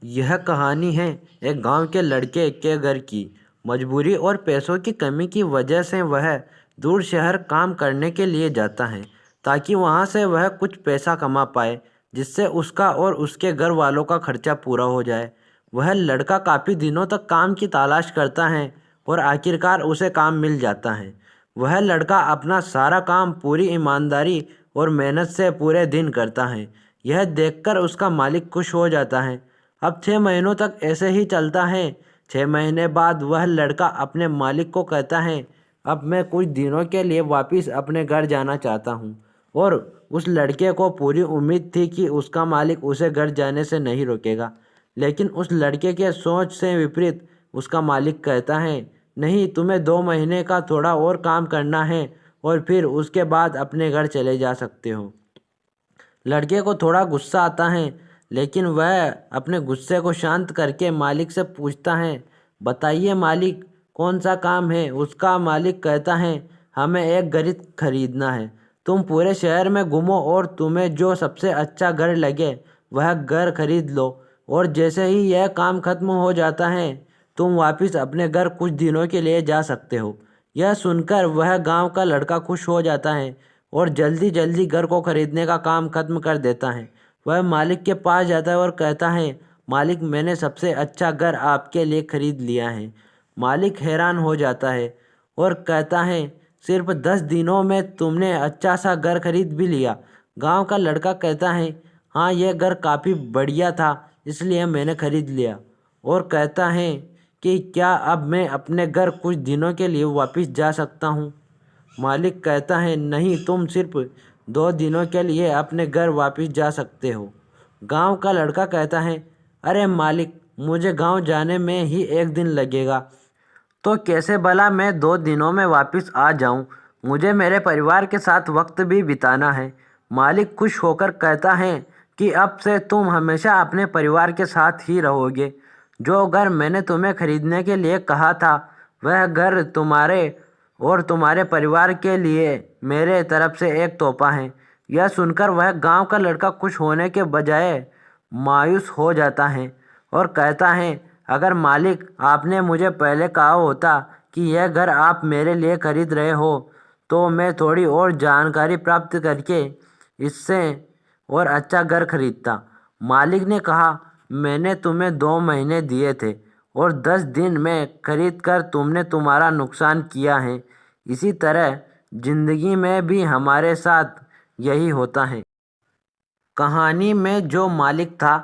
यह कहानी है एक गांव के लड़के के घर की। मजबूरी और पैसों की कमी की वजह से वह दूर शहर काम करने के लिए जाता है ताकि वहां से वह कुछ पैसा कमा पाए, जिससे उसका और उसके घर वालों का खर्चा पूरा हो जाए। वह लड़का काफ़ी दिनों तक काम की तलाश करता है और आखिरकार उसे काम मिल जाता है। वह लड़का अपना सारा काम पूरी ईमानदारी और मेहनत से पूरे दिन करता है। यह देखकर उसका मालिक खुश हो जाता है। अब 6 महीनों तक ऐसे ही चलता है। 6 महीने बाद वह लड़का अपने मालिक को कहता है, अब मैं कुछ दिनों के लिए वापस अपने घर जाना चाहता हूँ। और उस लड़के को पूरी उम्मीद थी कि उसका मालिक उसे घर जाने से नहीं रोकेगा, लेकिन उस लड़के के सोच से विपरीत उसका मालिक कहता है, नहीं, तुम्हें 2 महीने का थोड़ा और काम करना है और फिर उसके बाद अपने घर चले जा सकते हो। लड़के को थोड़ा गुस्सा आता है, लेकिन वह अपने गुस्से को शांत करके मालिक से पूछता है, बताइए मालिक, कौन सा काम है। उसका मालिक कहता है, हमें एक घर खरीदना है। तुम पूरे शहर में घूमो और तुम्हें जो सबसे अच्छा घर लगे वह घर खरीद लो, और जैसे ही यह काम खत्म हो जाता है तुम वापस अपने घर कुछ दिनों के लिए जा सकते हो। यह सुनकर वह गांव का लड़का खुश हो जाता है और जल्दी जल्दी घर को खरीदने का काम खत्म कर देता है। वह मालिक के पास जाता है और कहता है, मालिक, मैंने सबसे अच्छा घर आपके लिए खरीद लिया है। मालिक हैरान हो जाता है और कहता है, सिर्फ 10 दिनों में तुमने अच्छा सा घर खरीद भी लिया। गांव का लड़का कहता है, हाँ, यह घर काफ़ी बढ़िया था इसलिए मैंने खरीद लिया। और कहता है कि क्या अब मैं अपने घर कुछ दिनों के लिए वापस जा सकता हूँ। मालिक कहता है, नहीं, तुम सिर्फ 2 दिनों के लिए अपने घर वापस जा सकते हो। गांव का लड़का कहता है, अरे मालिक, मुझे गांव जाने में ही 1 दिन लगेगा, तो कैसे भला मैं 2 दिनों में वापस आ जाऊं। मुझे मेरे परिवार के साथ वक्त भी बिताना है। मालिक खुश होकर कहता है कि अब से तुम हमेशा अपने परिवार के साथ ही रहोगे। जो घर मैंने तुम्हें खरीदने के लिए कहा था वह घर तुम्हारे और तुम्हारे परिवार के लिए मेरे तरफ से एक तोहफा है। यह सुनकर वह गांव का लड़का खुश होने के बजाय मायूस हो जाता है और कहता है, अगर मालिक, आपने मुझे पहले कहा होता कि यह घर आप मेरे लिए खरीद रहे हो, तो मैं थोड़ी और जानकारी प्राप्त करके इससे और अच्छा घर खरीदता। मालिक ने कहा, मैंने तुम्हें 2 महीने दिए थे और 10 दिन में खरीद कर तुमने तुम्हारा नुकसान किया है। इसी तरह जिंदगी में भी हमारे साथ यही होता है। कहानी में जो मालिक था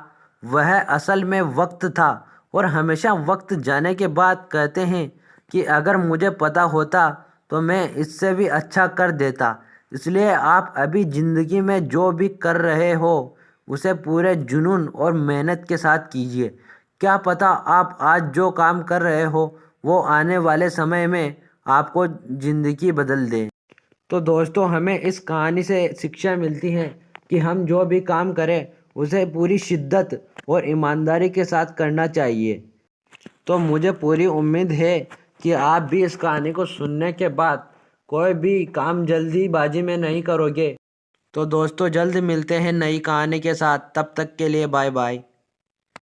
वह असल में वक्त था, और हमेशा वक्त जाने के बाद कहते हैं कि अगर मुझे पता होता तो मैं इससे भी अच्छा कर देता। इसलिए आप अभी ज़िंदगी में जो भी कर रहे हो उसे पूरे जुनून और मेहनत के साथ कीजिए। क्या पता आप आज जो काम कर रहे हो वो आने वाले समय में आपको ज़िंदगी बदल दे। तो दोस्तों, हमें इस कहानी से शिक्षा मिलती है कि हम जो भी काम करें उसे पूरी शिद्दत और ईमानदारी के साथ करना चाहिए। तो मुझे पूरी उम्मीद है कि आप भी इस कहानी को सुनने के बाद कोई भी काम जल्दीबाजी में नहीं करोगे। तो दोस्तों, जल्द मिलते हैं नई कहानी के साथ। तब तक के लिए बाय बाय।